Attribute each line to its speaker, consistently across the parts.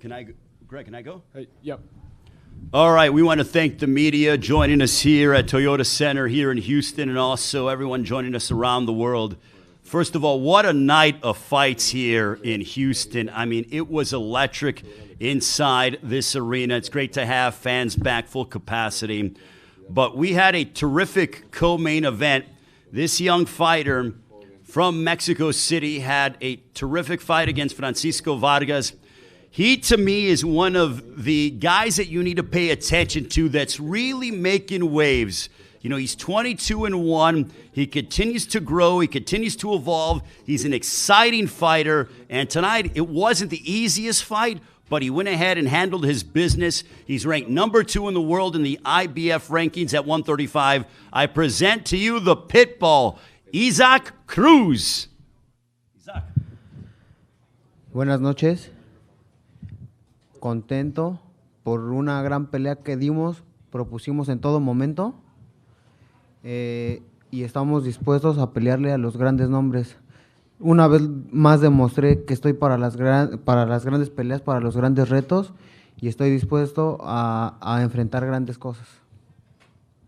Speaker 1: Greg, can I go?
Speaker 2: Hey, yep.
Speaker 1: All right, we want to thank the media joining us here at Toyota Center here in Houston, and also everyone joining us around the world. First of all, what a night of fights here in Houston. I mean, it was electric inside this arena. It's great to have fans back full capacity. But we had a terrific co-main event. This young fighter from Mexico City had a terrific fight against Francisco Vargas. He, to me, is one of the guys that you need to pay attention to that's really making waves. You know, he's 22-1. He continues to grow. He continues to evolve. He's an exciting fighter. And tonight, it wasn't the easiest fight, but he went ahead and handled his business. He's ranked number 2 in the world in the IBF rankings at 135. I present to you the Pitbull, Isaac Cruz. Isaac.
Speaker 3: Buenas noches. Contento por una gran pelea que dimos, propusimos en todo momento y estamos dispuestos a pelearle a los grandes nombres. Una vez más demostré que estoy para las grandes peleas, para los grandes retos y estoy dispuesto a enfrentar grandes cosas.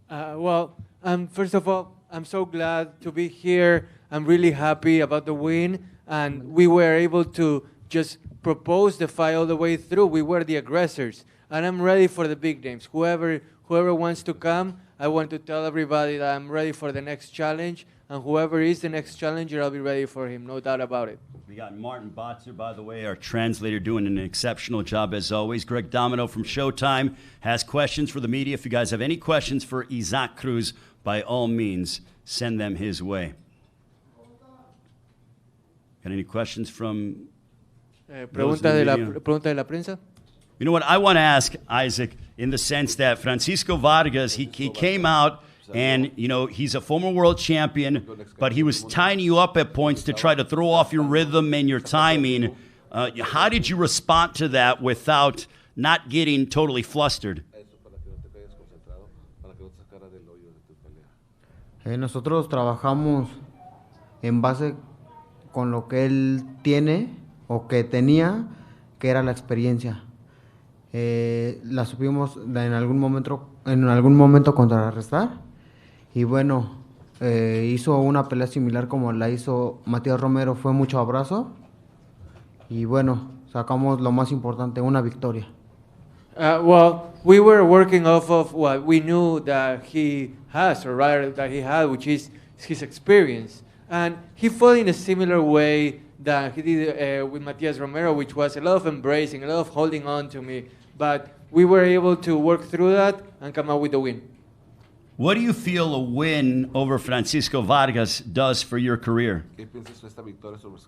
Speaker 4: First of all, I'm so glad to be here. I'm really happy about the win, and we were able to just propose the fight all the way through. We were the aggressors, and I'm ready for the big names. Whoever wants to come, I want to tell everybody that I'm ready for the next challenge, and whoever is the next challenger, I'll be ready for him, no doubt about it.
Speaker 1: We got Martin Botzer, by the way, our translator, doing an exceptional job as always. Greg Domino from Showtime has questions for the media. If you guys have any questions for Isaac Cruz, by all means, send them his way. Got any questions from...
Speaker 4: Pregunta de la prensa.
Speaker 1: You know what? I want to ask Isaac in the sense that Francisco Vargas, he came out and, you know, he's a former world champion, but he was tying you up at points to try to throw off your rhythm and your timing. How did you respond to that without not getting totally flustered?
Speaker 3: Nosotros trabajamos en base con lo que él tiene o que tenía, que era la experiencia. La supimos en algún momento contrarrestar y bueno, hizo una pelea similar como la hizo Matías Romero, fue mucho abrazo y bueno, sacamos lo más importante, una victoria.
Speaker 4: We were working off of what we knew that he has, or rather that he had, which is his experience. And he fought in a similar way that he did with Matias Romero, which was a lot of embracing, a lot of holding on to me. But we were able to work through that and come out with the win.
Speaker 1: What do you feel a win over Francisco Vargas does for your career?
Speaker 5: ¿Qué piensas de esta victoria sobre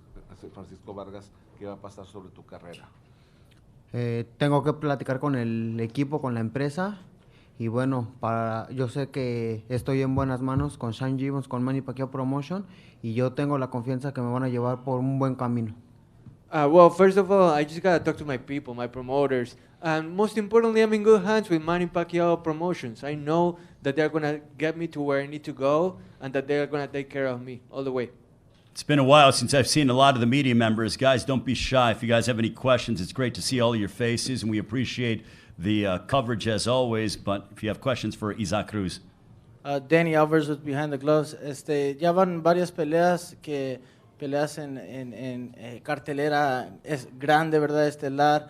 Speaker 5: Francisco Vargas que va a pasar sobre tu carrera?
Speaker 3: Tengo que platicar con el equipo, con la empresa y bueno, yo sé que estoy en buenas manos con Sean Gibbons, con Manny Pacquiao Promotion y yo tengo la confianza que me van a llevar por un buen camino.
Speaker 4: First of all, I just gotta talk to my people, my promoters, and most importantly, I'm in good hands with Manny Pacquiao Promotions. I know that they're gonna get me to where I need to go and that they're gonna take care of me all the way.
Speaker 1: It's been a while since I've seen a lot of the media members. Guys, don't be shy. If you guys have any questions, it's great to see all of your faces, and we appreciate the coverage as always. But if you have questions for Isaac Cruz.
Speaker 6: Danny Alvarez with Behind the Gloves. Ya van varias peleas en cartelera es grande, ¿verdad? Estelar.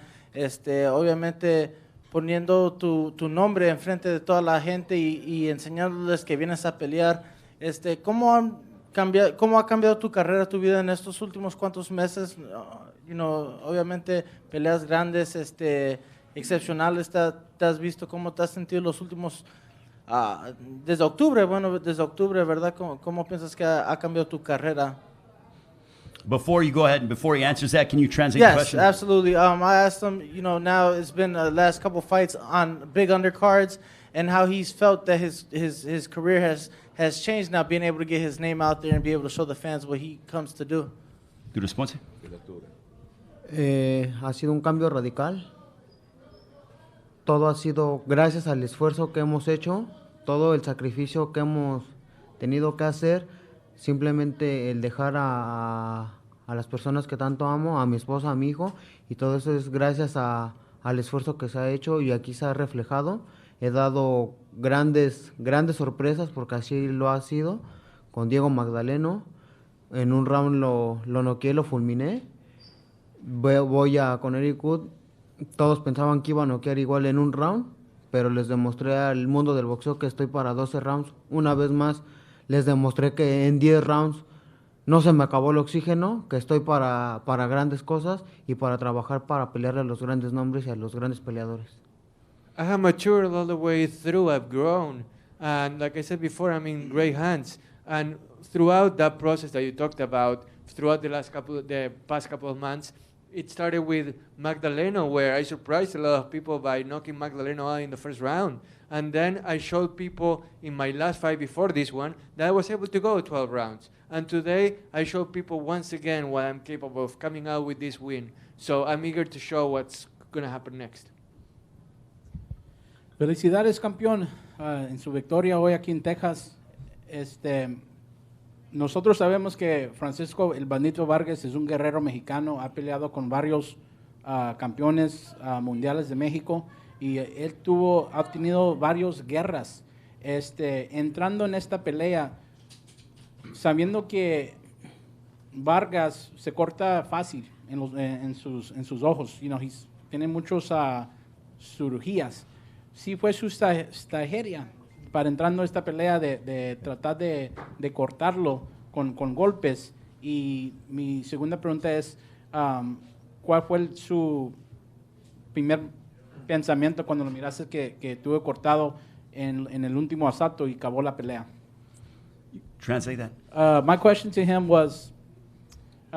Speaker 6: Obviamente poniendo tu nombre enfrente de toda la gente y enseñándoles que vienes a pelear. ¿Cómo ha cambiado tu carrera, tu vida en estos últimos cuantos meses? Obviamente peleas grandes, excepcionales. ¿Te has visto cómo te has sentido los últimos desde octubre, ¿verdad? ¿Cómo piensas que ha cambiado tu carrera?
Speaker 1: Before you go ahead and before he answers that, can you translate the question?
Speaker 6: Yes, absolutely. I asked him, now it's been the last couple fights on big undercards and how he's felt that his career has changed now, being able to get his name out there and be able to show the fans what he comes to do.
Speaker 1: ¿Tu respuesta?
Speaker 3: Ha sido un cambio radical. Todo ha sido gracias al esfuerzo que hemos hecho, todo el sacrificio que hemos tenido que hacer, simplemente el dejar a a las personas que tanto amo, a mi esposa, a mi hijo, y todo eso es gracias al esfuerzo que se ha hecho y aquí se ha reflejado. He dado grandes sorpresas porque así lo ha sido con Diego Magdaleno. En un round lo noqueé, lo fulminé. Voy con Eric Wood. Todos pensaban que iba a noquear igual en un round, pero les demostré al mundo del boxeo que estoy para 12 rounds. Una vez más, les demostré que en 10 rounds no se me acabó el oxígeno, que estoy para grandes cosas y para trabajar para pelearle a los grandes nombres y a los grandes peleadores.
Speaker 4: I have matured all the way through. I've grown. And like I said before, I'm in great hands. And throughout that process that you talked about, throughout the past couple of months, it started with Magdaleno, where I surprised a lot of people by knocking Magdaleno out in the first round. And then I showed people in my last fight before this one that I was able to go 12 rounds. And today I showed people once again what I'm capable of coming out with this win. So I'm eager to show what's going to happen next.
Speaker 2: Felicidades, campeón, en su victoria hoy aquí en Texas. Nosotros sabemos que Francisco el Bandito Vargas es un guerrero mexicano, ha peleado con varios campeones mundiales de México y él ha tenido varias guerras. Entrando en esta pelea, sabiendo que Vargas se corta fácil en sus ojos, tiene muchas cirugías. Sí fue su estrategia para entrando a esta pelea de tratar de cortarlo con golpes. Y mi segunda pregunta es, ¿cuál fue su primer pensamiento cuando lo miraste que tuvo cortado en el último asalto y acabó la pelea?
Speaker 1: Translate that.
Speaker 2: My question to him was,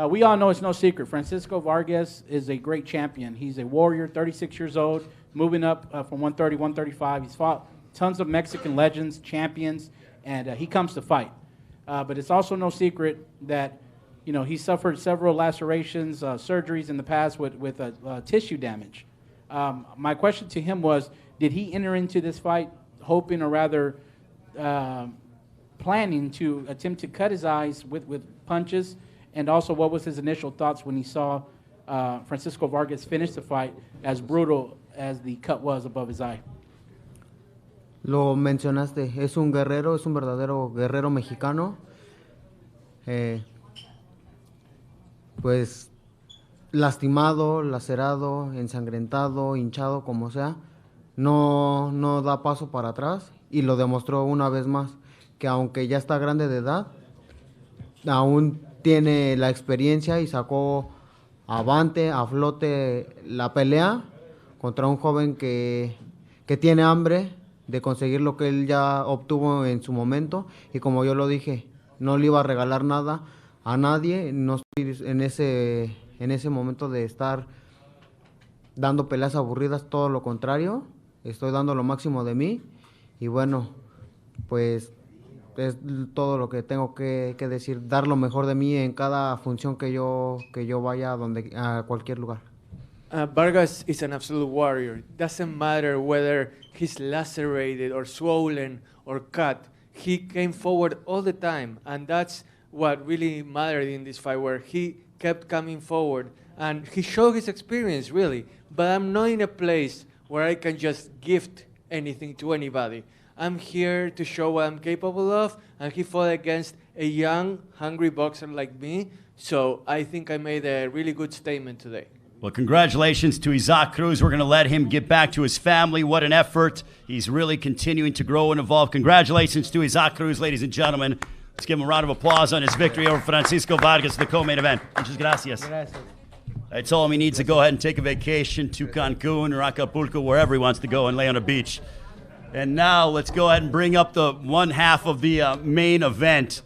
Speaker 2: we all know it's no secret, Francisco Vargas is a great champion. He's a warrior, 36 years old, moving up from 130, 135. He's fought tons of Mexican legends, champions, and he comes to fight. But it's also no secret that, he suffered several lacerations, surgeries in the past with tissue damage. My question to him was, did he enter into this fight hoping, or rather planning to attempt to cut his eyes with punches? And also, what was his initial thoughts when he saw Francisco Vargas finish the fight, as brutal as the cut was above his eye?
Speaker 3: Lo mencionaste, es un guerrero, es un verdadero guerrero mexicano. Pues lastimado, lacerado, ensangrentado, hinchado, como sea, no da paso para atrás y lo demostró una vez más, que aunque ya está grande de edad, aún tiene la experiencia y sacó a flote la pelea contra un joven que tiene hambre de conseguir lo que él ya obtuvo en su momento, y como yo lo dije, no le iba a regalar nada a nadie. No estoy en ese momento de estar dando peleas aburridas, todo lo contrario, estoy dando lo máximo de mí, y bueno, pues es todo lo que tengo que decir, dar lo mejor de mí en cada función que yo vaya a cualquier lugar.
Speaker 4: Vargas is an absolute warrior. It doesn't matter whether he's lacerated or swollen or cut. He came forward all the time, and that's what really mattered in this fight, where he kept coming forward, and he showed his experience, really. But I'm not in a place where I can just gift anything to anybody. I'm here to show what I'm capable of, and he fought against a young, hungry boxer like me, so I think I made a really good statement today.
Speaker 1: Well, congratulations to Isaac Cruz. We're going to let him get back to his family. What an effort. He's really continuing to grow and evolve. Congratulations to Isaac Cruz, ladies and gentlemen. Let's give him a round of applause on his victory over Francisco Vargas in the co-main event. Muchas gracias. I told him he needs to go ahead and take a vacation to Cancun or Acapulco, wherever he wants to go and lay on a beach. And now let's go ahead and bring up the one half of the main event.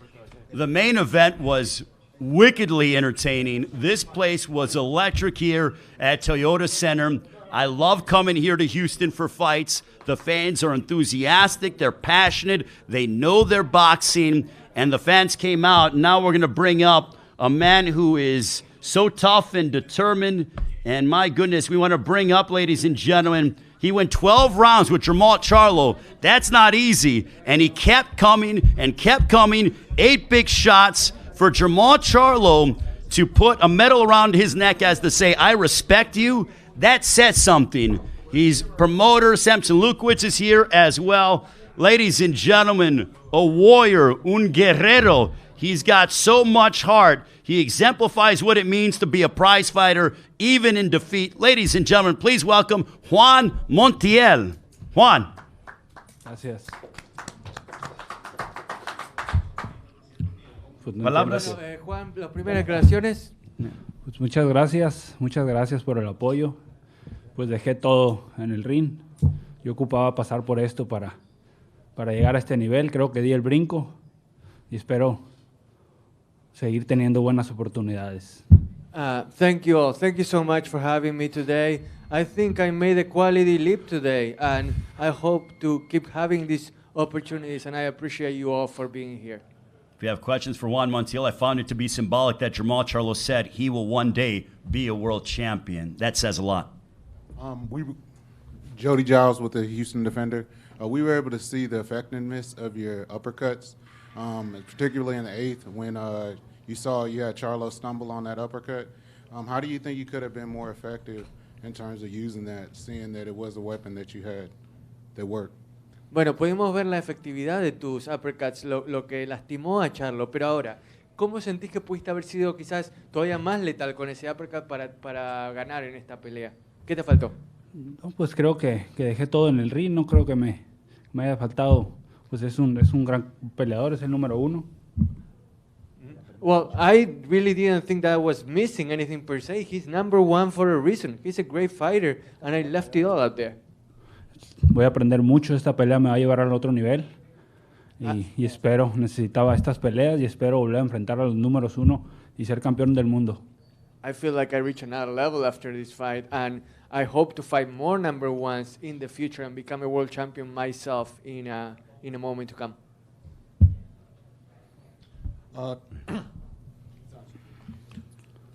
Speaker 1: The main event was wickedly entertaining. This place was electric here at Toyota Center. I love coming here to Houston for fights. The fans are enthusiastic. They're passionate. They know their boxing. And the fans came out. Now we're going to bring up a man who is so tough and determined. And my goodness, we want to bring up, ladies and gentlemen, he went 12 rounds with Jermall Charlo. That's not easy. And he kept coming and kept coming. 8 big shots for Jermall Charlo to put a medal around his neck as to say, I respect you, that says something. He's promoter. Samson Lukowitz is here as well. Ladies and gentlemen, a warrior, un guerrero. He's got so much heart. He exemplifies what it means to be a prize fighter, even in defeat. Ladies and gentlemen, please welcome Juan Montiel. Juan.
Speaker 2: Gracias.
Speaker 1: Palabras.
Speaker 4: Juan, las primeras declaraciones.
Speaker 2: Pues muchas gracias por el apoyo. Pues dejé todo en el ring. Yo ocupaba pasar por esto para llegar a este nivel. Creo que di el brinco y espero seguir teniendo buenas oportunidades.
Speaker 4: Thank you all. Thank you so much for having me today. I think I made a quality leap today, and I hope to keep having these opportunities, and I appreciate you all for being here.
Speaker 1: If you have questions for Juan Montiel, I found it to be symbolic that Jermall Charlo said he will one day be a world champion. That says a lot.
Speaker 7: Jody Giles with the Houston Defender. We were able to see the effectiveness of your uppercuts, particularly in the eighth when you had Charlo stumble on that uppercut. How do you think you could have been more effective in terms of using that, seeing that it was a weapon that you had that worked?
Speaker 4: Bueno, pudimos ver la efectividad de tus uppercuts, lo que lastimó a Charlo, pero ahora, ¿cómo sentís que pudiste haber sido quizás todavía más letal con ese uppercut para ganar en esta pelea? ¿Qué te faltó?
Speaker 2: No, pues creo que dejé todo en el ring, no creo que me haya faltado, pues es un gran peleador, es el número 1.
Speaker 4: Well, I really didn't think that I was missing anything per se. He's number 1 for a reason. He's a great fighter, and I left it all out there.
Speaker 2: Voy a aprender mucho, esta pelea me va a llevar al otro nivel y espero, necesitaba estas peleas y espero volver a enfrentar a los números 1 y ser campeón del mundo.
Speaker 4: I feel like I reached another level after this fight, and I hope to fight more number 1s in the future and become a world champion myself in a moment to come.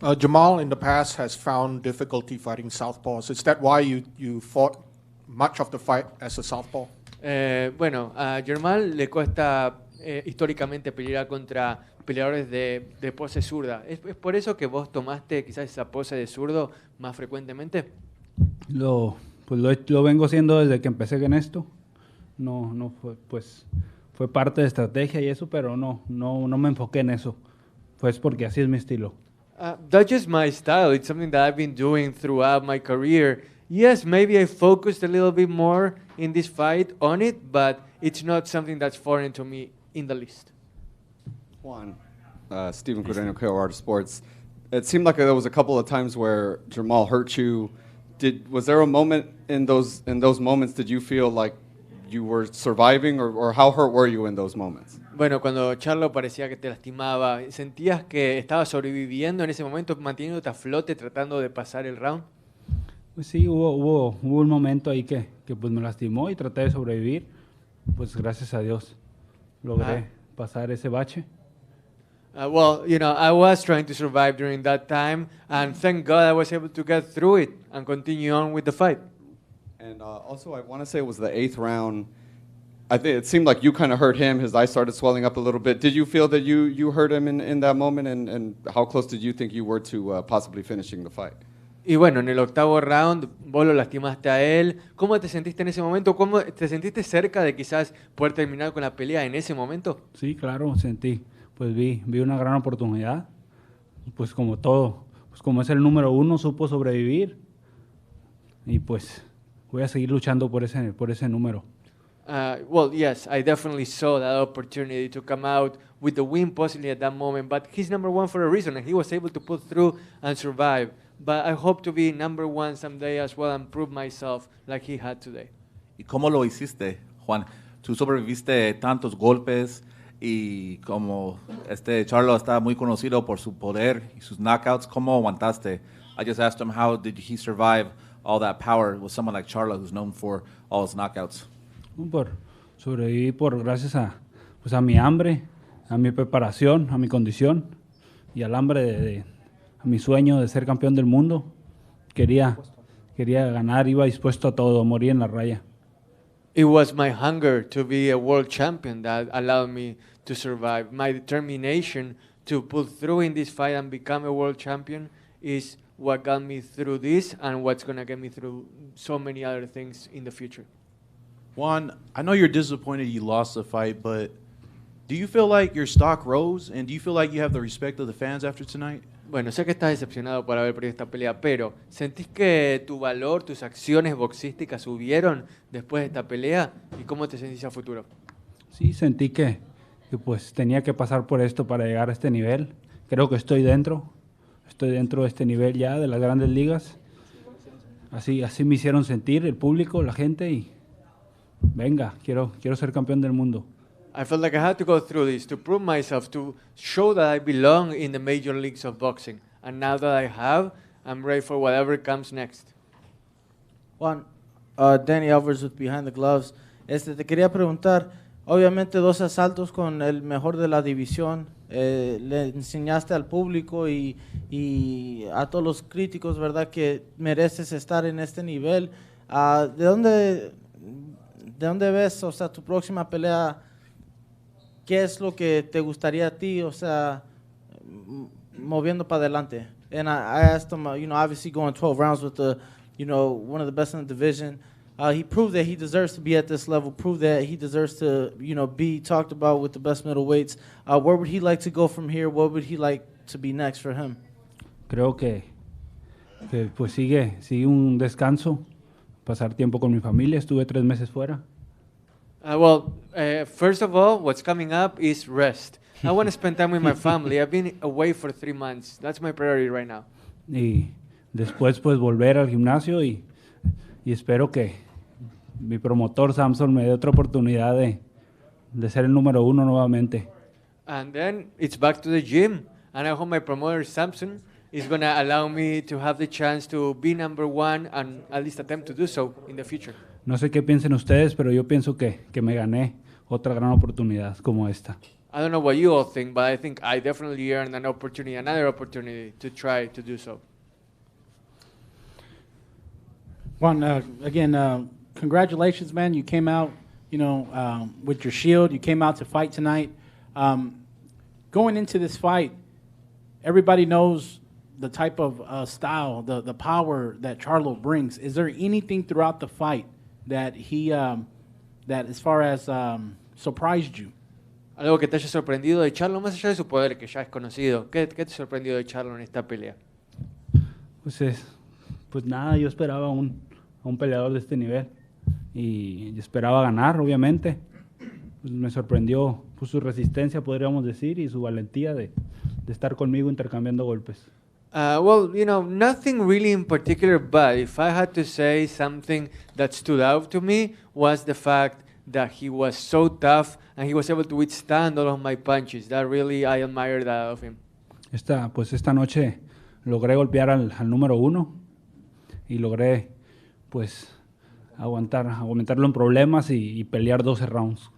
Speaker 8: Jermall in the past has found difficulty fighting southpaws. Is that why you fought much of the fight as a southpaw?
Speaker 4: Bueno, a Jermall le cuesta históricamente pelear contra peleadores de pose zurda. ¿Es por eso que vos tomaste quizás esa pose de zurdo más frecuentemente?
Speaker 2: Lo vengo haciendo desde que empecé en esto. No fue parte de estrategia y eso, pero no me enfoqué en eso. Pues porque así es mi estilo.
Speaker 4: That's just my style. It's something that I've been doing throughout my career. Yes, maybe I focused a little bit more in this fight on it, but it's not something that's foreign to me in the least.
Speaker 9: Juan, Stephen Cordeño, KOR Sports. It seemed like there was a couple of times where Jermall hurt you. Was there a moment in those moments did you feel like you were surviving, or how hurt were you in those moments?
Speaker 4: Bueno, cuando Charlo parecía que te lastimaba, ¿sentías que estabas sobreviviendo en ese momento, manteniéndote a flote, tratando de pasar el round?
Speaker 2: Pues sí, hubo un momento ahí que pues me lastimó y traté de sobrevivir. Pues gracias a Dios logré pasar ese bache.
Speaker 4: Well, I was trying to survive during that time, and thank God I was able to get through it and continue on with the fight.
Speaker 9: And also, I want to say it was the 8th round. I think it seemed like you kind of hurt him. His eyes started swelling up a little bit. Did you feel that you hurt him in that moment? And how close did you think you were to possibly finishing the fight?
Speaker 4: Y bueno, en el 8º round vos lo lastimaste a él. ¿Cómo te sentiste en ese momento? ¿Cómo te sentiste cerca de quizás poder terminar con la pelea en ese momento?
Speaker 2: Sí, claro, sentí. Pues vi una gran oportunidad. Pues como todo, pues como es el número 1, supo sobrevivir. Y pues voy a seguir luchando por ese número.
Speaker 4: Well, yes, I definitely saw that opportunity to come out with the win possibly at that moment. But he's number 1 for a reason, and he was able to pull through and survive. But I hope to be number 1 someday as well and prove myself like he had today.
Speaker 5: ¿Y cómo lo hiciste, Juan? Tú sobreviviste tantos golpes y como Charlo está muy conocido por su poder y sus knockouts. ¿Cómo aguantaste? I just asked him how did he survive all that power with someone like Charlo who's known for all his knockouts.
Speaker 2: Sobreviví gracias a mi hambre, a mi preparación, a mi condición y al hambre a mi sueño de ser campeón del mundo. Quería ganar, iba dispuesto a todo, morir en la raya.
Speaker 4: It was my hunger to be a world champion that allowed me to survive. My determination to pull through in this fight and become a world champion is what got me through this and what's going to get me through so many other things in the future.
Speaker 10: Juan, I know you're disappointed you lost the fight, but do you feel like your stock rose, and do you feel like you have the respect of the fans after tonight?
Speaker 4: Bueno, sé que estás decepcionado por haber perdido esta pelea, pero ¿sentís que tu valor, tus acciones boxísticas subieron después de esta pelea? ¿Y cómo te sentís a futuro?
Speaker 2: Sí, sentí que pues tenía que pasar por esto para llegar a este nivel. Creo que estoy dentro de este nivel ya de las grandes ligas. Así me hicieron sentir el público, la gente, y venga, quiero ser campeón del mundo.
Speaker 4: I felt like I had to go through this to prove myself, to show that I belong in the major leagues of boxing. And now that I have, I'm ready for whatever comes next.
Speaker 6: Juan, Danny Alvarez with Behind the Gloves. Te quería preguntar, obviamente 2 asaltos con el mejor de la división, le enseñaste al público y a todos los críticos, ¿verdad?, que mereces estar en este nivel. ¿De dónde ves, o sea, tu próxima pelea? ¿Qué es lo que te gustaría a ti, o sea, moviendo para adelante? And I asked him, obviously going 12 rounds with one of the best in the division. He proved that he deserves to be at this level, proved that he deserves to, be talked about with the best middleweights. Where would he like to go from here? What would he like to be next for him?
Speaker 2: Creo que pues sigue un descanso, pasar tiempo con mi familia. Estuve 3 meses fuera.
Speaker 4: First of all, what's coming up is rest. I want to spend time with my family. I've been away for 3 months. That's my priority right now.
Speaker 2: Y después pues volver al gimnasio y espero que mi promotor Samson me dé otra oportunidad de ser el número 1 nuevamente.
Speaker 4: And then it's back to the gym. And I hope my promoter Samson is going to allow me to have the chance to be number 1 and at least attempt to do so in the future.
Speaker 2: No sé qué piensen ustedes, pero yo pienso que me gané otra gran oportunidad como esta.
Speaker 4: I don't know what you all think, but I think I definitely earned another opportunity to try to do so.
Speaker 2: Juan, again, congratulations, man. You came out, with your shield. You came out to fight tonight. Going into this fight, everybody knows the type of style, the power that Charlo brings. Is there anything throughout the fight that that as far as surprised you?
Speaker 4: Algo que te haya sorprendido de Charlo, más allá de su poder, que ya es conocido. ¿Qué te sorprendió de Charlo en esta pelea?
Speaker 2: Pues nada, yo esperaba a un peleador de este nivel y esperaba ganar, obviamente. Pues me sorprendió su resistencia, podríamos decir, y su valentía de estar conmigo intercambiando golpes.
Speaker 4: Nothing really in particular, but if I had to say something that stood out to me was the fact that he was so tough and he was able to withstand all of my punches. That really, I admire that of him.
Speaker 2: Esta noche logré golpear al número 1 y logré, aguantarlo en problemas y pelear 12 rounds.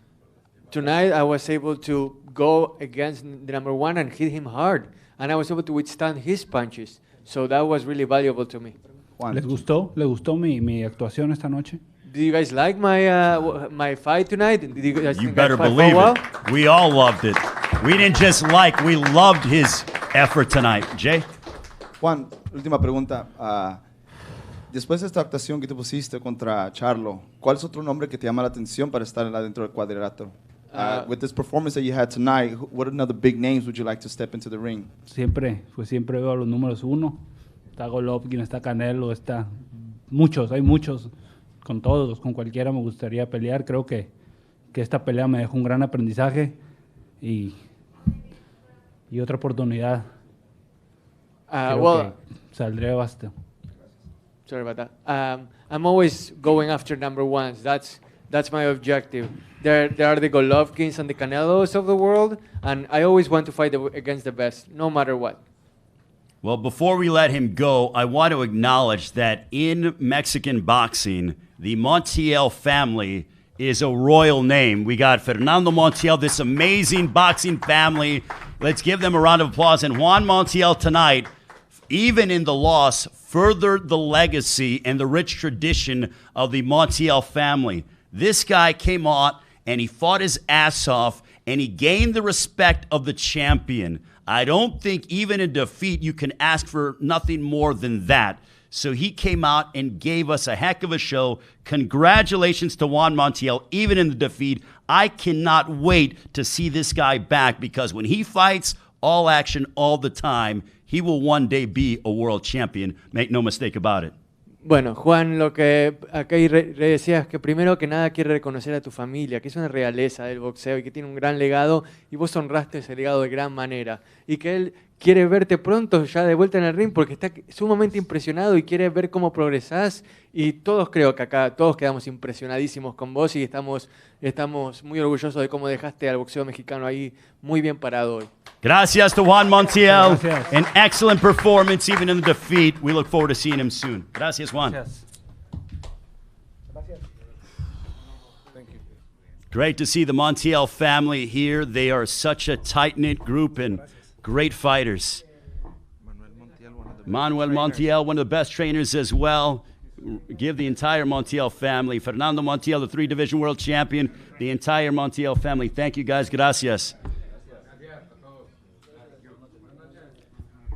Speaker 4: Tonight, I was able to go against the number 1 and hit him hard. And I was able to withstand his punches. So that was really valuable to me.
Speaker 9: Juan.
Speaker 2: ¿Les gustó mi actuación esta noche?
Speaker 4: Do you guys like my fight tonight? Did you guys
Speaker 1: You
Speaker 4: think
Speaker 1: better
Speaker 4: I fought
Speaker 1: believe
Speaker 4: well?
Speaker 1: it. We all loved it. We didn't just we loved his effort tonight. Jay?
Speaker 11: Juan, última pregunta. Después de esta actuación que tú pusiste contra Charlo, ¿cuál es otro nombre que te llama la atención para estar dentro del cuadrilátero? With this performance that you had tonight, what another big names would you like to step into the ring?
Speaker 2: Siempre veo a los números 1. Está Golovkin, está Canelo, hay muchos. Con todos, con cualquiera me gustaría pelear. Creo que esta pelea me dejó un gran aprendizaje y otra oportunidad. Creo que saldré basta.
Speaker 4: Sorry about that. I'm always going after number 1s. That's my objective. There are the Golovkins and the Canelos of the world, and I always want to fight against the best, no matter what.
Speaker 1: Well, before we let him go, I want to acknowledge that in Mexican boxing, the Montiel family is a royal name. We got Fernando Montiel, this amazing boxing family. Let's give them a round of applause. And Juan Montiel tonight, even in the loss, furthered the legacy and the rich tradition of the Montiel family. This guy came out and he fought his ass off and he gained the respect of the champion. I don't think even in defeat you can ask for nothing more than that. So he came out and gave us a heck of a show. Congratulations to Juan Montiel, even in the defeat. I cannot wait to see this guy back because when he fights, all action all the time, he will one day be a world champion. Make no mistake about it.
Speaker 4: Bueno, Juan, lo que acá decía es que primero que nada quiere reconocer a tu familia, que es una realeza del boxeo y que tiene un gran legado y vos honraste ese legado de gran manera y que él quiere verte pronto ya de vuelta en el ring porque está sumamente impresionado y quiere ver cómo progresás y todos creo que acá todos quedamos impresionadísimos con vos y estamos muy orgullosos de cómo dejaste al boxeo mexicano ahí muy bien parado hoy.
Speaker 1: Gracias to Juan Montiel.
Speaker 2: Gracias.
Speaker 1: An excellent performance even in the defeat. We look forward to seeing him soon. Gracias, Juan.
Speaker 2: Gracias.
Speaker 1: Great to see the Montiel family here. They are such a tight-knit group and great fighters. Manuel Montiel, one of the best trainers as well. Give the entire Montiel family, Fernando Montiel, the 3-division world champion, the entire Montiel family. Thank you, guys. Gracias.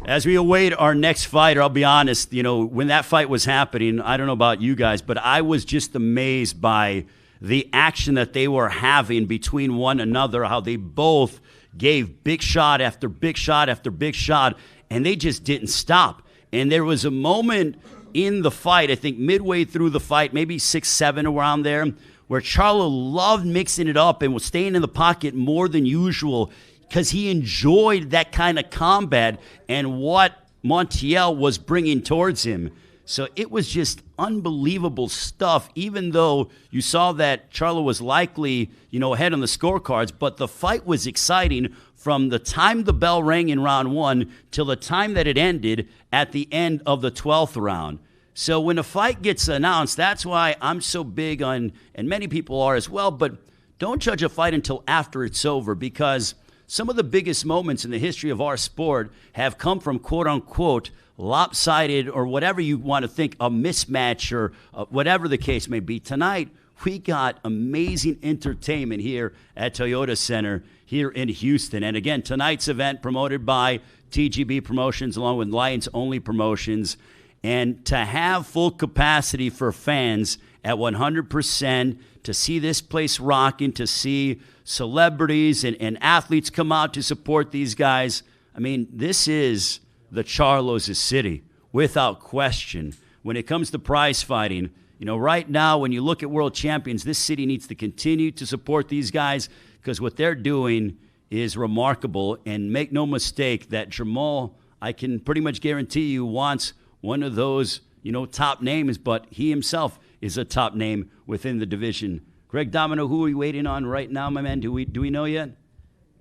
Speaker 1: As we await our next fighter, I'll be honest, when that fight was happening, I don't know about you guys, but I was just amazed by the action that they were having between one another, how they both gave big shot after big shot after big shot, and they just didn't stop. And there was a moment in the fight, I think midway through the fight, maybe 6-7 around there, where Charlo loved mixing it up and was staying in the pocket more than usual because he enjoyed that kind of combat and what Montiel was bringing towards him. So it was just unbelievable stuff, even though you saw that Charlo was likely, ahead on the scorecards, but the fight was exciting from the time the bell rang in round 1 till the time that it ended at the end of the 12th round. So when a fight gets announced, that's why I'm so big on, and many people are as well, but don't judge a fight until after it's over because some of the biggest moments in the history of our sport have come from quote-unquote lopsided or whatever you want to think, a mismatch or whatever the case may be. Tonight, we got amazing entertainment here at Toyota Center here in Houston. And again, tonight's event promoted by TGB Promotions along with Lions Only Promotions. And to have full capacity for fans at 100%, to see this place rocking, to see celebrities and athletes come out to support these guys. I mean, this is the Charlo's city, without question. When it comes to prize fighting, right now, when you look at world champions, this city needs to continue to support these guys because what they're doing is remarkable. And make no mistake that Jermall, I can pretty much guarantee you, wants one of those, top names, but he himself is a top name within the division. Greg Domino, who are we waiting on right now, my man? Do we know yet?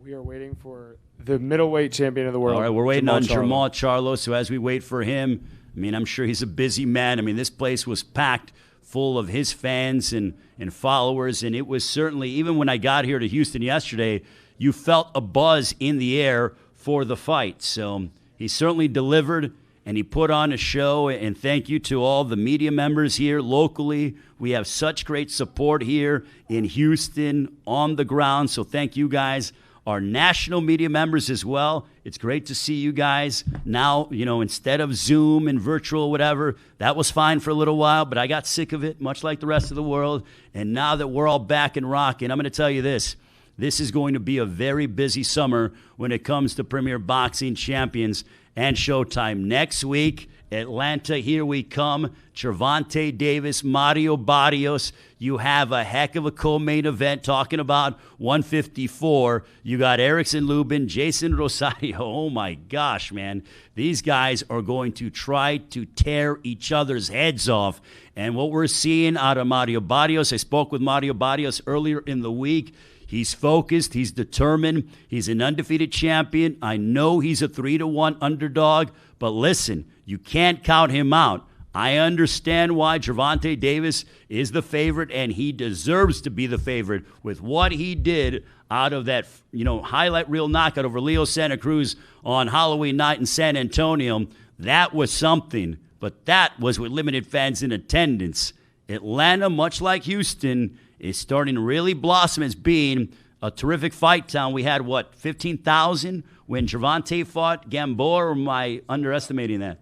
Speaker 12: We are waiting for the middleweight champion of the world.
Speaker 1: All right, we're waiting on Jermall Charlo. So as we wait for him, I'm sure he's a busy man. This place was packed full of his fans and followers, and it was certainly, even when I got here to Houston yesterday, you felt a buzz in the air for the fight. So he certainly delivered, and he put on a show, and thank you to all the media members here locally. We have such great support here in Houston on the ground, so thank you guys. Our national media members as well. It's great to see you guys now, instead of Zoom and virtual, whatever. That was fine for a little while, but I got sick of it, much like the rest of the world. And now that we're all back and rocking, I'm going to tell you this. This is going to be a very busy summer when it comes to Premier Boxing Champions and Showtime. Next week, Atlanta, here we come. Gervonta Davis, Mario Barrios. You have a heck of a co-main event talking about 154. You got Erickson Lubin, Jason Rosario. Oh, my gosh, man. These guys are going to try to tear each other's heads off. And what we're seeing out of Mario Barrios, I spoke with Mario Barrios earlier in the week. He's focused. He's determined. He's an undefeated champion. I know he's a 3-1 underdog, but listen, you can't count him out. I understand why Gervonta Davis is the favorite, and he deserves to be the favorite with what he did out of that, highlight reel knockout over Leo Santa Cruz on Halloween night in San Antonio. That was something, but that was with limited fans in attendance. Atlanta, much like Houston, is starting to really blossom as being a terrific fight town. We had, 15,000 when Gervonta fought Gamboa, or am I underestimating that?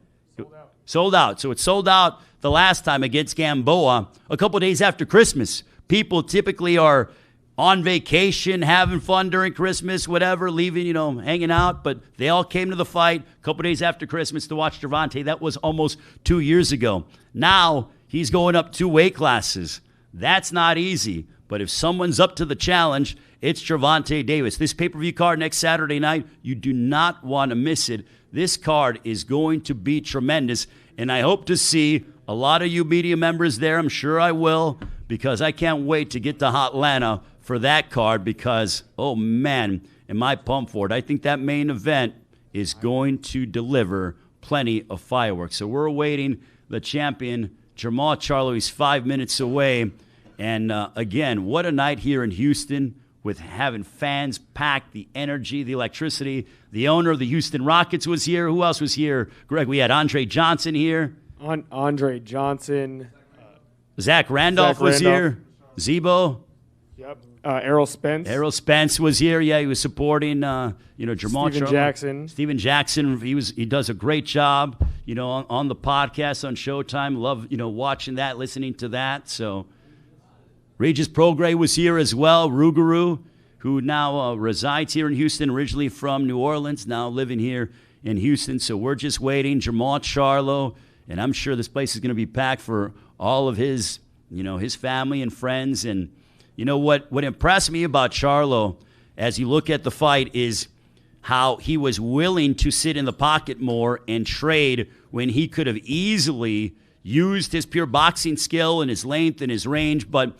Speaker 1: Sold out. So it sold out the last time against Gamboa a couple days after Christmas. People typically are on vacation, having fun during Christmas, whatever, leaving, hanging out. But they all came to the fight a couple days after Christmas to watch Gervonta. That was almost 2 years ago. Now he's going up 2 weight classes. That's not easy. But if someone's up to the challenge, it's Gervonta Davis. This pay-per-view card next Saturday night, you do not want to miss it. This card is going to be tremendous. And I hope to see a lot of you media members there. I'm sure I will, because I can't wait to get to Hotlanta for that card, because, oh man, am I pumped for it. I think that main event is going to deliver plenty of fireworks. So we're awaiting the champion, Jermall Charlo. He's 5 minutes away. And again, what a night here in Houston, with having fans packed, the energy, the electricity. The owner of the Houston Rockets was here. Who else was here? Greg, we had Andre Johnson here.
Speaker 12: Andre Johnson.
Speaker 1: Zach Randolph was here. Zebo.
Speaker 12: Yep. Errol Spence.
Speaker 1: Errol Spence was here. Yeah, he was supporting, Jermall
Speaker 12: Steven
Speaker 1: Charlo.
Speaker 12: Jackson.
Speaker 1: Steven Jackson. He does a great job, on the podcast on Showtime. Love, watching that, listening to that. So Regis Prograis was here as well. Rougarou, who now resides here in Houston, originally from New Orleans, now living here in Houston. So we're just waiting. Jermall Charlo, and I'm sure this place is going to be packed for all of his, his family and friends. And what impressed me about Charlo as you look at the fight is how he was willing to sit in the pocket more and trade when he could have easily used his pure boxing skill and his length and his range. But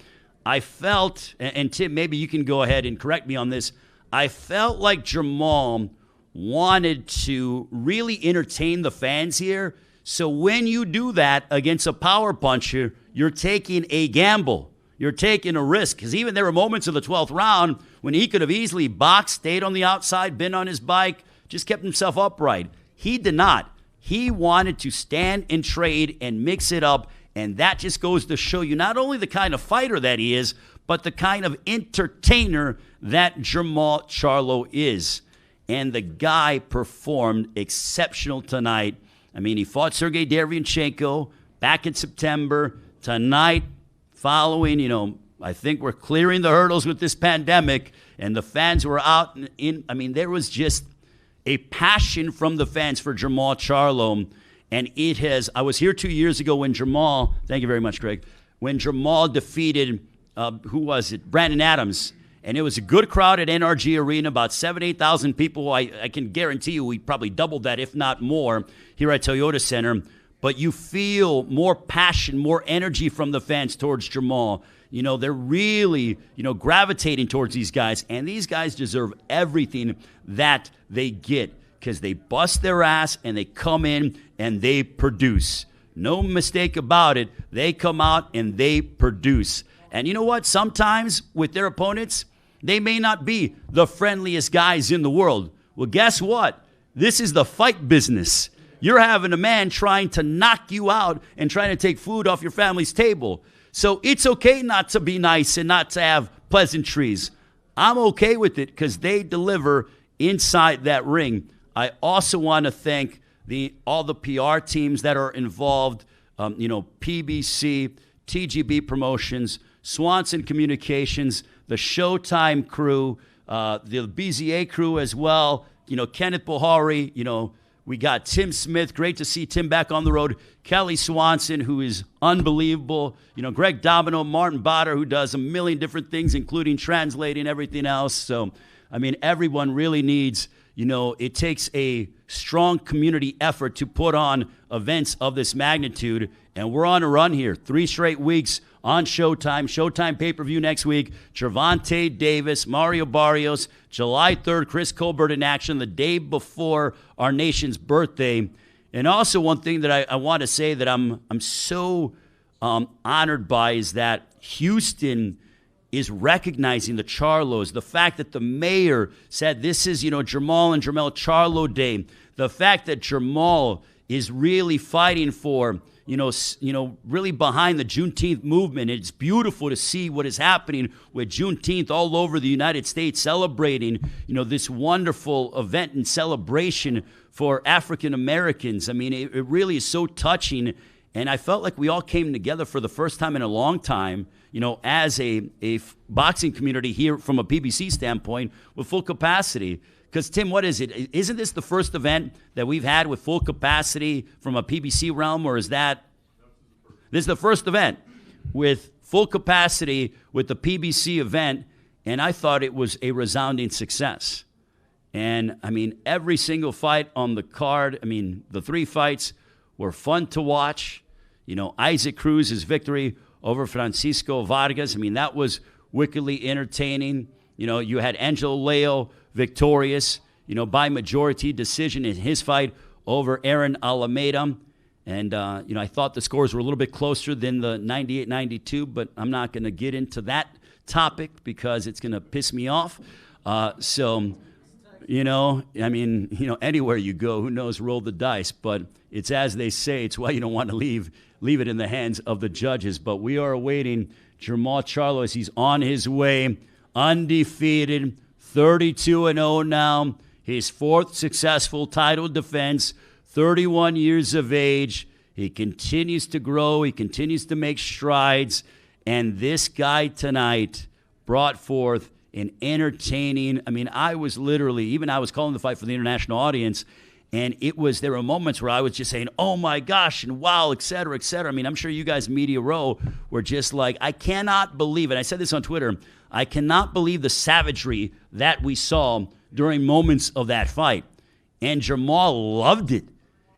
Speaker 1: I felt, and Tim, maybe you can go ahead and correct me on this, I felt like Jermall wanted to really entertain the fans here. So when you do that against a power puncher, you're taking a gamble. You're taking a risk. Because even there were moments of the 12th round when he could have easily boxed, stayed on the outside, been on his bike, just kept himself upright. He did not. He wanted to stand and trade and mix it up. And that just goes to show you not only the kind of fighter that he is, but the kind of entertainer that Jermall Charlo is. And the guy performed exceptional tonight. I mean, he fought Sergey Derevyanchenko back in September. Tonight, following, I think we're clearing the hurdles with this pandemic, and the fans were out there was just a passion from the fans for Jermall Charlo. And I was here 2 years ago when Jermall, thank you very much, Greg, when Jermall defeated, Brandon Adams. And it was a good crowd at NRG Arena, about 8,000 people. I can guarantee you we probably doubled that, if not more, here at Toyota Center. But you feel more passion, more energy from the fans towards Jermall. They're really, gravitating towards these guys. And these guys deserve everything that they get, because they bust their ass and they come in and they produce. No mistake about it. They come out and they produce. And you know what? Sometimes with their opponents, they may not be the friendliest guys in the world. Well, guess what? This is the fight business. You're having a man trying to knock you out and trying to take food off your family's table. So it's okay not to be nice and not to have pleasantries. I'm okay with it because they deliver inside that ring. I also want to thank all the PR teams that are involved, PBC, TGB Promotions, Swanson Communications, the Showtime crew, the BZA crew as well, Kenneth Buhari, we got Tim Smith. Great to see Tim back on the road. Kelly Swanson, who is unbelievable. Greg Domino, Martin Botter, who does a million different things, including translating everything else. So, everyone really needs, it takes a strong community effort to put on events of this magnitude. And we're on a run here. 3 straight weeks on Showtime. Showtime pay-per-view next week. Gervonta Davis, Mario Barrios, July 3rd, Chris Colbert in action the day before our nation's birthday. And also one thing that I want to say that I'm so honored by is that Houston is recognizing the Charlos. The fact that the mayor said this is, Jermall and Jermall Charlo Day. The fact that Jermall is really fighting for, really behind the Juneteenth movement. It's beautiful to see what is happening with Juneteenth all over the United States, celebrating, this wonderful event and celebration for African Americans. I mean, it really is so touching. And I felt like we all came together for the first time in a long time, as a boxing community here from a PBC standpoint with full capacity. Because, Tim, what is it? Isn't this the first event that we've had with full capacity from a PBC realm, or is that this is the first event with full capacity with the PBC event? And I thought it was a resounding success. And, I mean, every single fight on the card, the 3 fights were fun to watch. Isaac Cruz's victory over Francisco Vargas, that was wickedly entertaining. You had Angelo Leo victorious, by majority decision in his fight over Aaron Alameda. And, I thought the scores were a little bit closer than the 98-92, but I'm not going to get into that topic because it's going to piss me off. Anywhere you go, who knows, roll the dice. But it's as they say, it's why you don't want to leave it in the hands of the judges. But we are awaiting Jermall Charlo as he's on his way, undefeated, 32-0 now, his 4th successful title defense, 31 years of age. He continues to grow. He continues to make strides. And this guy tonight brought forth an entertaining, I was calling the fight for the international audience, and there were moments where I was just saying, oh my gosh, and wow, et cetera, et cetera. I'm sure you guys, Media Row, were just like, I cannot believe, and I said this on Twitter, I cannot believe the savagery that we saw during moments of that fight. And Jermall loved it.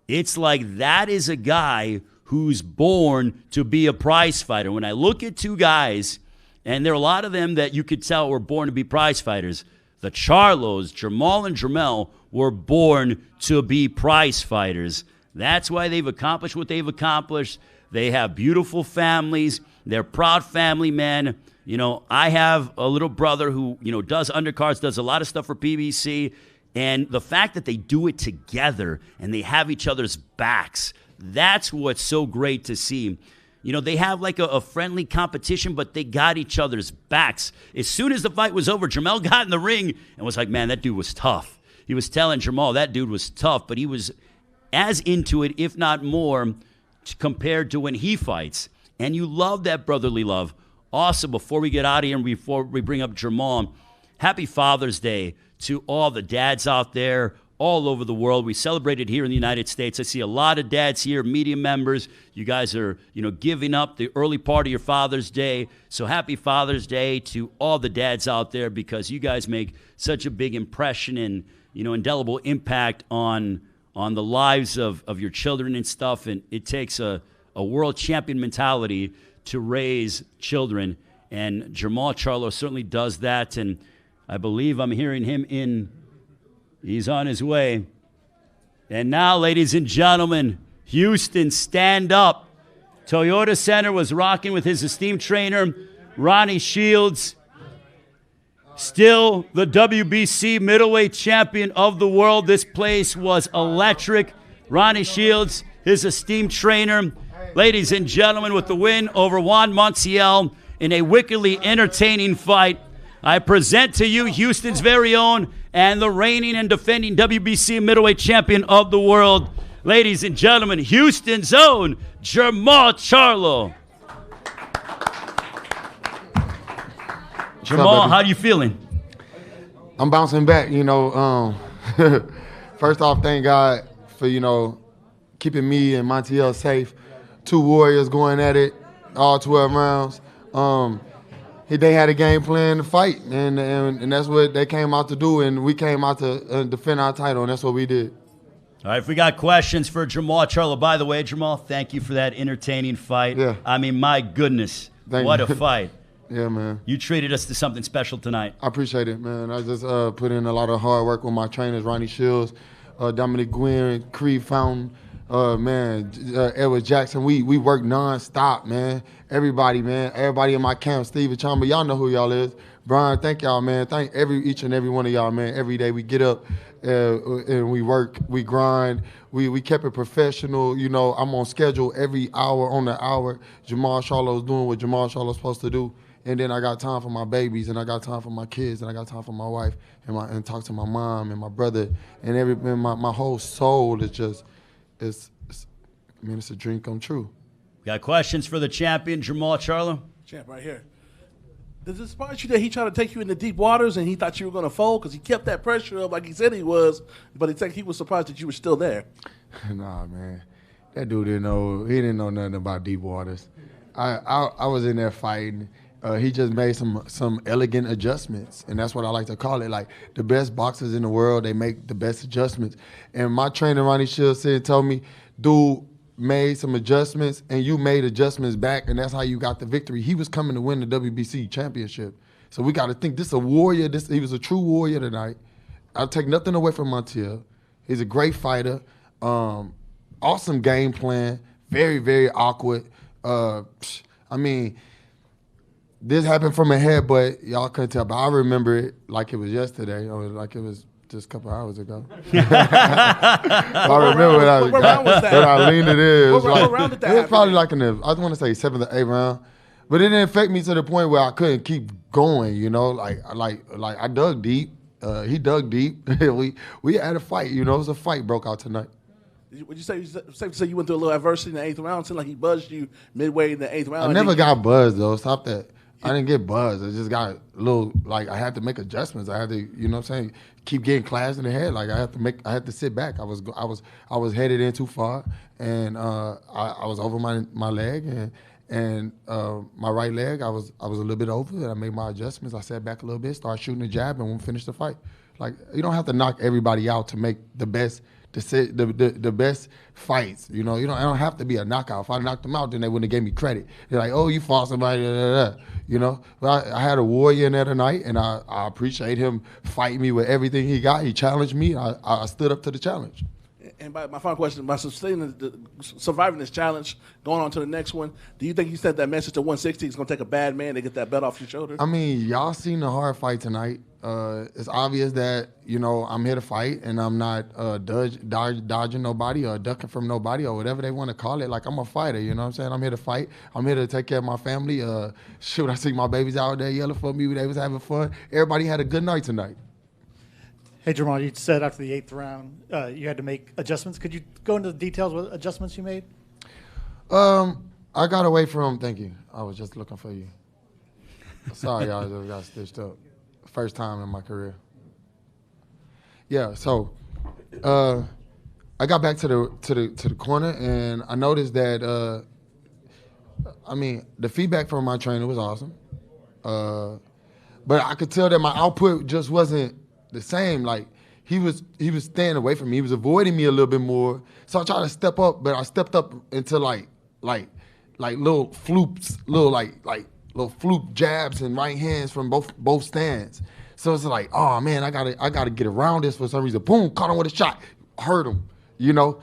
Speaker 1: It's like that is a guy who's born to be a prize fighter. When I look at 2 guys, and there are a lot of them that you could tell were born to be prize fighters, the Charlos, Jermall and Jermell, were born to be prize fighters. That's why they've accomplished what they've accomplished. They have beautiful families. They're proud family men. I have a little brother who, does undercards, does a lot of stuff for PBC. And the fact that they do it together and they have each other's backs, that's what's so great to see. They have like a friendly competition, but they got each other's backs. As soon as the fight was over, Jermall got in the ring and was like, man, that dude was tough. He was telling Jermall that dude was tough, but he was as into it, if not more, compared to when he fights. And you love that brotherly love. Also, before we get out of here and before we bring up Jermall, happy Father's Day to all the dads out there all over the world. We celebrated here in the United States. I see a lot of dads here, media members. You guys are, giving up the early part of your Father's Day. So happy Father's Day to all the dads out there because you guys make such a big impression and, indelible impact on the lives of your children and stuff. And it takes a world champion mentality to raise children. And Jermall Charlo certainly does that. And I believe I'm hearing him he's on his way. And now, ladies and gentlemen, Houston, stand up. Toyota Center was rocking with his esteemed trainer, Ronnie Shields. Still the WBC middleweight champion of the world. This place was electric. Ronnie Shields, his esteemed trainer. Ladies and gentlemen, with the win over Juan Montiel in a wickedly entertaining fight, I present to you Houston's very own and the reigning and defending WBC middleweight champion of the world. Ladies and gentlemen, Houston's own Jermall Charlo. Jermall, how are you feeling?
Speaker 13: I'm bouncing back, First off, thank God for, keeping me and Montiel safe. 2 warriors going at it, all 12 rounds. They had a game plan to fight, and that's what they came out to do, and we came out to defend our title, and that's what we did.
Speaker 1: All right, if we got questions for Jermall Charlo. By the way, Jermall, thank you for that entertaining fight.
Speaker 13: Yeah.
Speaker 1: My goodness, what a fight.
Speaker 13: Yeah, man.
Speaker 1: You treated us to something special tonight.
Speaker 13: I appreciate it, man. I just put in a lot of hard work with my trainers, Ronnie Shields, Dominic Gwynn, Creed Fountain, Edward Jackson, we work non-stop, man. Everybody in my camp, Steve Chamba, y'all know who y'all is. Brian, thank y'all, man. Thank each and every one of y'all, man. Every day we get up and we work, we grind. We kept it professional. You know, I'm on schedule every hour on the hour. Jermall Charlo's doing what Jermall Charlo's supposed to do. And then I got time for my babies, and I got time for my kids, and I got time for my wife, and talk to my mom and my brother, and my whole soul is just, it's a dream come true.
Speaker 1: Got questions for the champion, Jermall Charlo?
Speaker 14: Champ, right here. Does it surprise you that he tried to take you into deep waters and he thought you were going to fold because he kept that pressure up like he said he was, but it's like he was surprised that you were still there?
Speaker 13: Nah, man. That dude didn't know. He didn't know nothing about deep waters. I was in there fighting. He just made some elegant adjustments, and that's what I like to call it. Like, the best boxers in the world, they make the best adjustments. And my trainer, Ronnie Shields, told me, dude, made some adjustments, and you made adjustments back, and that's how you got the victory. He was coming to win the WBC championship. So we got to think, this is a warrior. He was a true warrior tonight. I'll take nothing away from Montiel. He's a great fighter. Awesome game plan. Very, very awkward. This happened from ahead, but y'all couldn't tell. But I remember it like it was yesterday, or like it was just a couple hours ago. I remember when I leaned it in. What round did that happen? It was probably like I want to say 7th or 8th round. But it didn't affect me to the point where I couldn't keep going, you know? Like I dug deep. He dug deep. we had a fight, you know? It was a fight broke out tonight.
Speaker 14: Would you say safe to say you went through a little adversity in the 8th round? It seemed like he buzzed you midway in the 8th round.
Speaker 13: I never got buzzed, though. Stop that. I didn't get buzzed. I just got a little, like, I had to make adjustments. I had to, you know what I'm saying, keep getting class in the head. Like, I had to sit back. I was headed in too far, and I was over my leg, and my right leg, I was a little bit over, and I made my adjustments. I sat back a little bit, started shooting the jab, and we finished the fight. Like, you don't have to knock everybody out to make the best the best fights. You know, I don't have to be a knockout. If I knocked them out, then they wouldn't have gave me credit. They're like, oh, you fought somebody, you know. But I had a warrior in there tonight, and I appreciate him fighting me with everything he got. He challenged me. I stood up to the challenge.
Speaker 14: And my final question, by surviving this challenge, going on to the next one, do you think you sent that message to 160 is going to take a bad man to get that belt off your shoulder?
Speaker 13: I mean, y'all seen the hard fight tonight. It's obvious that, you know, I'm here to fight, and I'm not dodging nobody or ducking from nobody or whatever they want to call it. Like, I'm a fighter, you know what I'm saying? I'm here to fight. I'm here to take care of my family. I see my babies out there yelling for me. They was having fun. Everybody had a good night tonight.
Speaker 15: Hey, Jermall, you said after the 8th round you had to make adjustments. Could you go into the details what adjustments you made?
Speaker 13: I got away from, thank you. I was just looking for you. Sorry, y'all, I just got stitched up. First time in my career. Yeah, so I got back to the corner, and I noticed that the feedback from my trainer was awesome. But I could tell that my output just wasn't the same. Like, he was staying away from me. He was avoiding me a little bit more. So I tried to step up, but I stepped up into like little floops, little floop jabs and right hands from both stands. So it's like, oh man, I gotta get around this for some reason. Boom, caught him with a shot, hurt him. You know,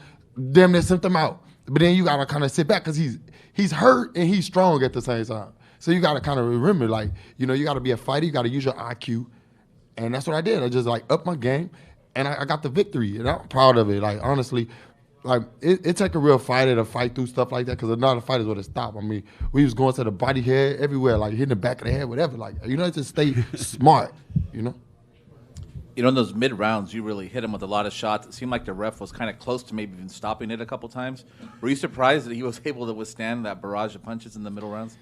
Speaker 13: damn near sent him out. But then you gotta kind of sit back because he's hurt and he's strong at the same time. So you gotta kind of remember, like, you know, you gotta be a fighter. You gotta use your IQ. And that's what I did. I just upped my game, and I got the victory, and I'm proud of it. Like, honestly, like it take a real fighter to fight through stuff like that, because another fighters would have stopped. I mean, we was going to the body, head, everywhere, like hitting the back of the head, whatever. Like, you know, just stay smart, you know.
Speaker 5: You know, in those mid rounds, you really hit him with a lot of shots. It seemed like the ref was kind of close to maybe even stopping it a couple times. Were you surprised that he was able to withstand that barrage of punches in the middle rounds?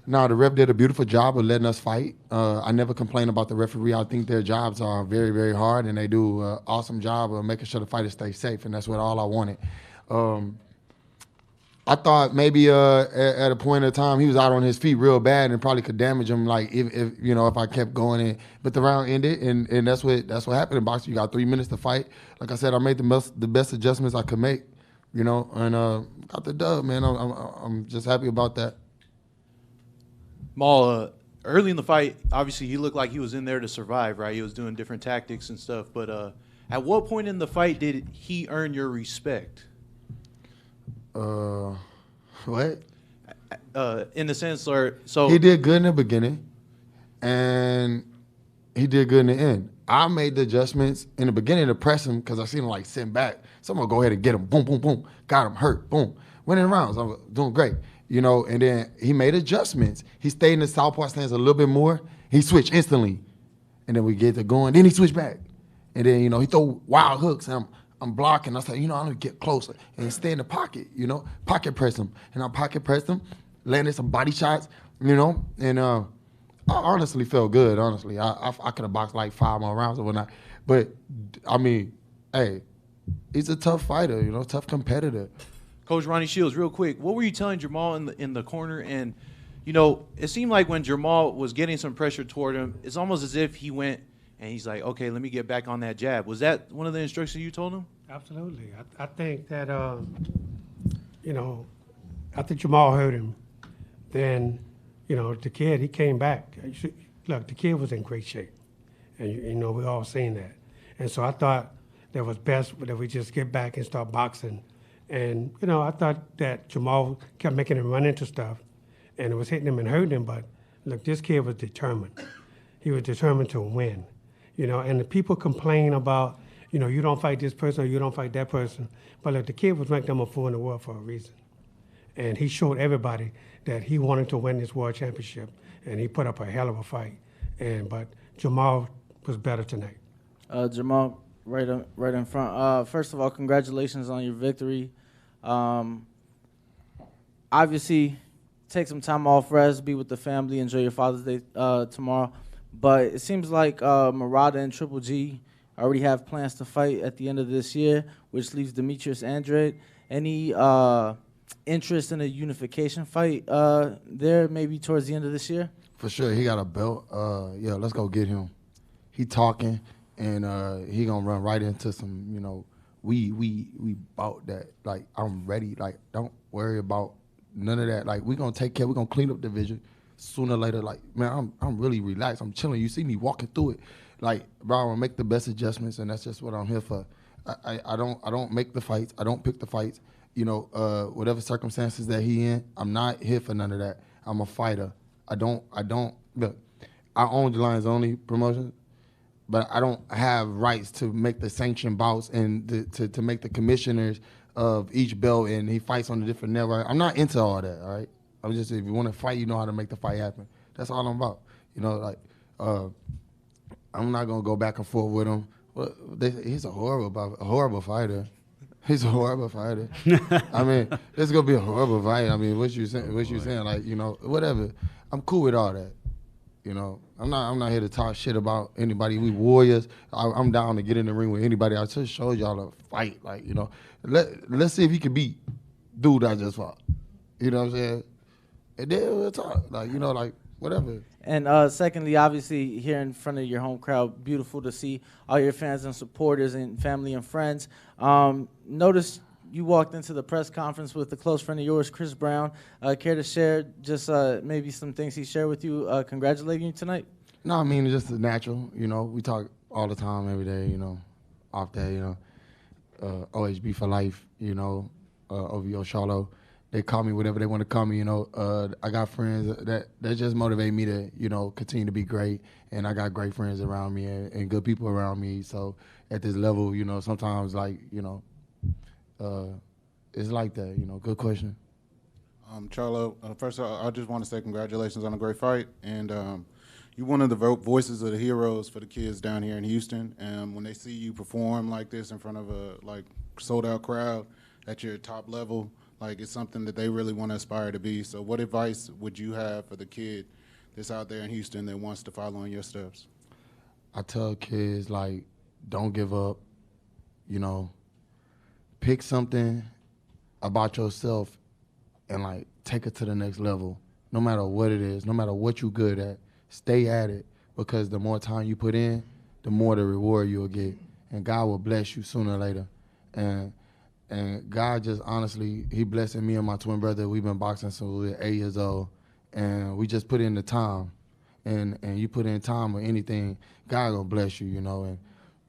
Speaker 13: No, the ref did a beautiful job of letting us fight. I never complain about the referee. I think their jobs are very, very hard, and they do an awesome job of making sure the fighters stay safe, and that's what all I wanted. I thought maybe at a point in time he was out on his feet real bad and probably could damage him, like if I kept going in. But the round ended, and that's what happened in boxing. You got 3 minutes to fight. Like I said, I made the best adjustments I could make, you know, and got the dub, man. I'm just happy about that.
Speaker 10: Maul, early in the fight, obviously he looked like he was in there to survive, right? He was doing different tactics and stuff. But at what point in the fight did he earn your respect?
Speaker 13: What?
Speaker 10: In the sense, so
Speaker 13: he did good in the beginning, and he did good in the end. I made the adjustments in the beginning to press him because I seen him like sitting back. So I'm gonna go ahead and get him. Boom, boom, boom. Got him hurt. Boom. Winning rounds. I'm doing great. You know, and then he made adjustments. He stayed in the southpaw stance a little bit more. He switched instantly. And then we get to going. Then he switched back. And then, you know, he throw wild hooks. And I'm blocking. I said, you know, I'm gonna get closer and stay in the pocket, you know, pocket press him. And I pocket pressed him, landed some body shots, you know, and I honestly felt good, honestly. I could have boxed like 5 more rounds or whatnot. But, I mean, hey, he's a tough fighter, you know, tough competitor.
Speaker 10: Coach Ronnie Shields, real quick, what were you telling Jermall in the corner? And, you know, it seemed like when Jermall was getting some pressure toward him, it's almost as if he went and he's like, okay, let me get back on that jab. Was that one of the instructions you told him?
Speaker 16: Absolutely. I think that, you know, after Jermall hurt him, then, you know, the kid, he came back. Look, the kid was in great shape. And, you know, we all seen that. And so I thought that was best that we just get back and start boxing. And, you know, I thought that Jermall kept making him run into stuff, and it was hitting him and hurting him. But, look, this kid was determined. He was determined to win. You know, and the people complain about, you know, you don't fight this person or you don't fight that person. But, look, the kid was ranked number 4 in the world for a reason. And he showed everybody that he wanted to win this world championship, and he put up a hell of a fight. But Jermall was better tonight.
Speaker 6: Jermall, right in front. First of all, congratulations on your victory. Obviously, take some time off, rest, be with the family, enjoy your Father's Day tomorrow. But it seems like Murata and Triple G already have plans to fight at the end of this year, which leaves Demetrius Andrade. Any interest in a unification fight there, maybe towards the end of this year?
Speaker 13: For sure, he got a belt. Yeah, let's go get him. He talking, and he gonna run right into some, you know, we bout that. Like, I'm ready. Like, don't worry about none of that. Like, we gonna take care. We gonna clean up the division. Sooner or later, like, man, I'm really relaxed. I'm chilling. You see me walking through it. Like, bro, I'm gonna make the best adjustments, and that's just what I'm here for. I don't make the fights. I don't pick the fights. You know, whatever circumstances that he in, I'm not here for none of that. I'm a fighter. I don't look. I own the Lions Only promotion, but I don't have rights to make the sanctioned bouts and to make the commissioners of each belt, and he fights on a different network. I'm not into all that, all right? I'm just, if you want to fight, you know how to make the fight happen. That's all I'm about. You know, like, I'm not going to go back and forth with him. Well, he's a horrible fighter. He's a horrible fighter. I mean, it's going to be a horrible fight. I mean, what you saying? Like, you know, whatever. I'm cool with all that. You know, I'm not here to talk shit about anybody. We warriors. I'm down to get in the ring with anybody. I just showed y'all a fight. Like, you know, let's see if he can beat dude I just fought. You know what I'm saying? And then we'll talk. Like, you know, like, whatever.
Speaker 6: And secondly, obviously, here in front of your home crowd, beautiful to see all your fans and supporters and family and friends. Notice you walked into the press conference with a close friend of yours, Chris Brown. Care to share just maybe some things he shared with you, congratulating you tonight?
Speaker 13: No, I mean, it's just natural. You know, we talk all the time, every day, you know, off that, you know, OHB for life, you know, OVO Charlo. They call me whatever they want to call me, you know. I got friends that just motivate me to, you know, continue to be great. And I got great friends around me and good people around me. So at this level, you know, sometimes, like, you know, it's like that, you know. Good question.
Speaker 7: Charlo, first of all, I just want to say congratulations on a great fight. And you're one of the voices of the heroes for the kids down here in Houston. And when they see you perform like this in front of a, like, sold-out crowd at your top level, like, it's something that they really want to aspire to be. So what advice would you have for the kid that's out there in Houston that wants to follow in your steps?
Speaker 13: I tell kids, like, don't give up, you know. Pick something about yourself and, like, take it to the next level. No matter what it is, no matter what you're good at, stay at it, because the more time you put in, the more the reward you'll get. And God will bless you sooner or later. And God just, honestly, he blessing me and my twin brother. We've been boxing since we were 8 years old. And we just put in the time. And you put in time or anything, God gonna bless you, you know.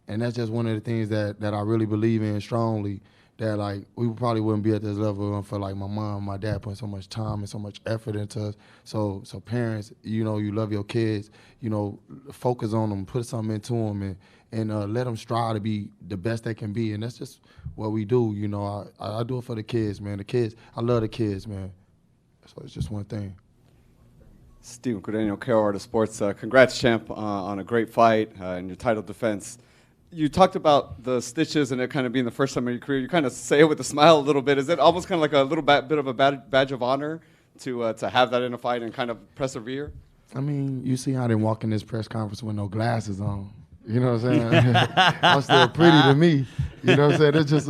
Speaker 13: And that's just one of the things that I really believe in strongly. that like we probably wouldn't be at this level for like my mom and my dad putting so much time and so much effort into us. So parents, you know, you love your kids, you know, focus on them, put something into them, and let them strive to be the best they can be. And that's just what we do, you know. I do it for the kids, man. The kids, I love the kids, man. So it's just one thing.
Speaker 9: Steven Cardenio, Carol Art of Sports. Congrats, champ, on a great fight and your title defense. You talked about the stitches and it kind of being the first time in your career. You kind of say it with a smile a little bit. Is it almost kind of like a little bit of a badge of honor to have that in a fight and kind of persevere?
Speaker 13: I mean, you see how I didn't walk in this press conference with no glasses on. You know what I'm saying? I'm still pretty to me. You know what I'm saying? It's just,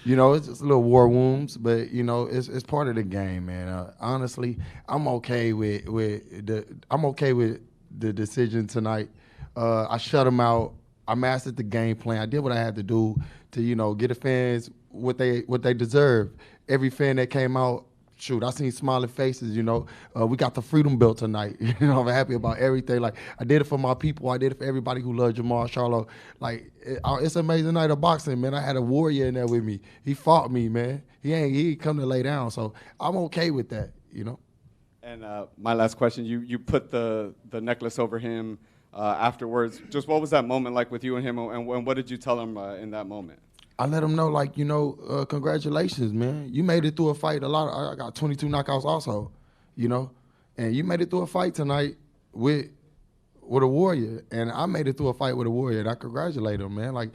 Speaker 13: you know, it's just little war wounds, but you know, it's part of the game, man. Honestly, I'm okay with the decision tonight. I shut them out. I mastered the game plan. I did what I had to do to, you know, get the fans what they deserve. Every fan that came out, shoot, I seen smiling faces, you know. We got the freedom belt tonight. You know, I'm happy about everything. Like, I did it for my people. I did it for everybody who loved Jermall, Charlo. Like, it's an amazing night of boxing, man. I had a warrior in there with me. He fought me, man. He ain't come to lay down. So I'm okay with that, you know.
Speaker 9: And my last question, you put the necklace over him afterwards. Just what was that moment like with you and him, and what did you tell him in that moment?
Speaker 13: I let him know, like, you know, congratulations, man. You made it through a fight. I got 22 knockouts also, you know. And you made it through a fight tonight with a warrior. And I made it through a fight with a warrior. And I congratulate him, man. Like,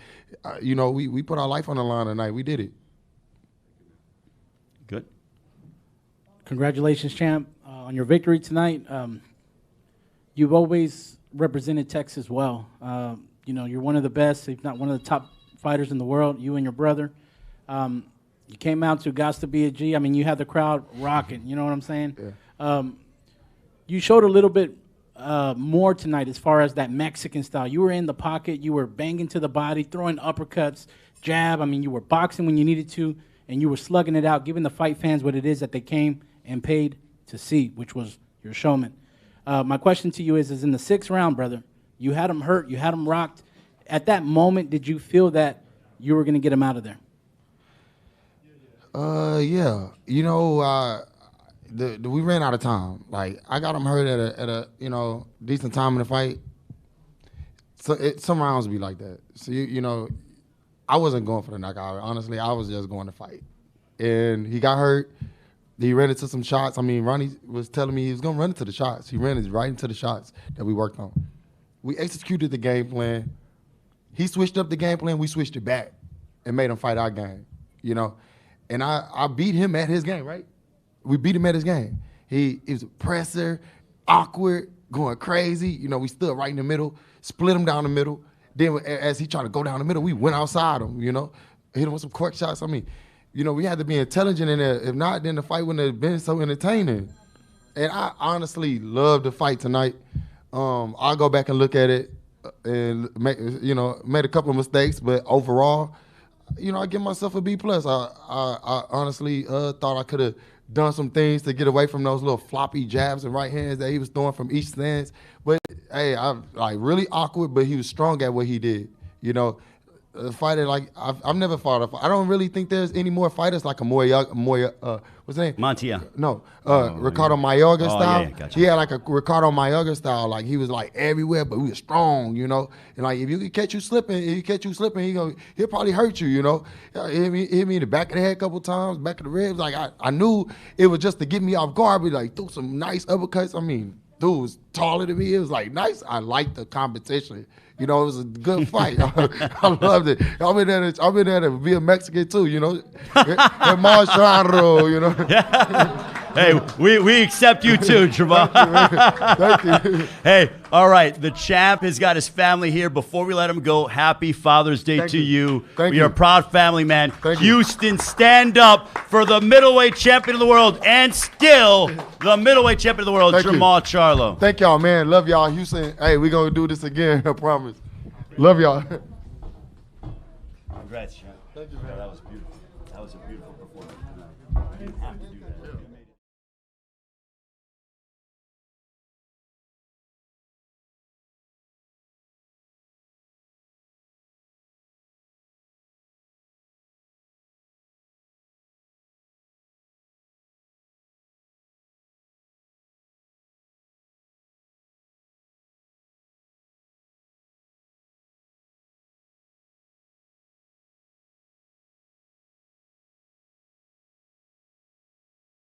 Speaker 13: you know, we put our life on the line tonight. We did it.
Speaker 1: Good.
Speaker 2: Congratulations, champ, on your victory tonight. You've always represented Texas well. You know, you're one of the best, if not one of the top fighters in the world, you and your brother. You came out to Gots to Be a G. I mean, you had the crowd rocking, you know what I'm saying? Yeah. You showed a little bit more tonight as far as that Mexican style. You were in the pocket, you were banging to the body, throwing uppercuts, jab. I mean, you were boxing when you needed to, and you were slugging it out, giving the fight fans what it is that they came and paid to see, which was your showman. My question to you is in the 6th round, brother, you had him hurt, you had him rocked. At that moment, did you feel that you were going to get him out of there?
Speaker 13: Yeah. You know, we ran out of time. Like, I got him hurt at a you know, decent time in the fight. So some rounds be like that. So, you know, I wasn't going for the knockout. Honestly, I was just going to fight. And he got hurt. He ran into some shots. I mean, Ronnie was telling me he was going to run into the shots. He ran right into the shots that we worked on. We executed the game plan. He switched up the game plan, we switched it back and made him fight our game, you know. And I beat him at his game, right? We beat him at his game. He was a presser, awkward, going crazy. You know, we stood right in the middle, split him down the middle. Then as he tried to go down the middle, we went outside him, you know. Hit him with some cork shots. I mean, you know, we had to be intelligent in there. If not, then the fight wouldn't have been so entertaining. And I honestly loved the fight tonight. I'll go back and look at it. And made a couple of mistakes, but overall, you know, I give myself a B+. I honestly thought I could have done some things to get away from those little floppy jabs and right hands that he was throwing from each stance. But hey, I'm like really awkward, but he was strong at what he did. You know, a fighter like I've never fought a fight. I don't really think there's any more fighters like a what's his name?
Speaker 1: Montiel.
Speaker 13: No, Ricardo Mayorga style.
Speaker 1: Yeah, gotcha.
Speaker 13: He had like a Ricardo Mayorga style. Like he was like everywhere, but he was strong, you know. And like if he catch you slipping, he'll probably hurt you, you know. He hit me in the back of the head a couple times, back of the ribs. Like I knew it was just to get me off guard, but like threw some nice uppercuts. I mean, dude was taller than me. It was like nice. I liked the competition. You know, it was a good fight. I loved it. I'm in there to be a Mexican too, you know. Charlo, you know.
Speaker 1: Hey, we accept you too, Jermall.
Speaker 13: Thank you.
Speaker 1: Hey, all right. The champ has got his family here. Before we let him go, happy Father's Day to you.
Speaker 13: Thank
Speaker 1: You're
Speaker 13: you.
Speaker 1: a proud family, man.
Speaker 13: Thank you.
Speaker 1: Houston, stand up for the middleweight champion of the world and still the middleweight champion of the world, Jermall Charlo.
Speaker 13: Thank y'all, man. Love y'all, Houston. Hey, we're going to do this again, I promise. Love y'all.
Speaker 1: Congrats, champ.
Speaker 13: Thank you, man.
Speaker 1: That was beautiful. That was a beautiful performance tonight.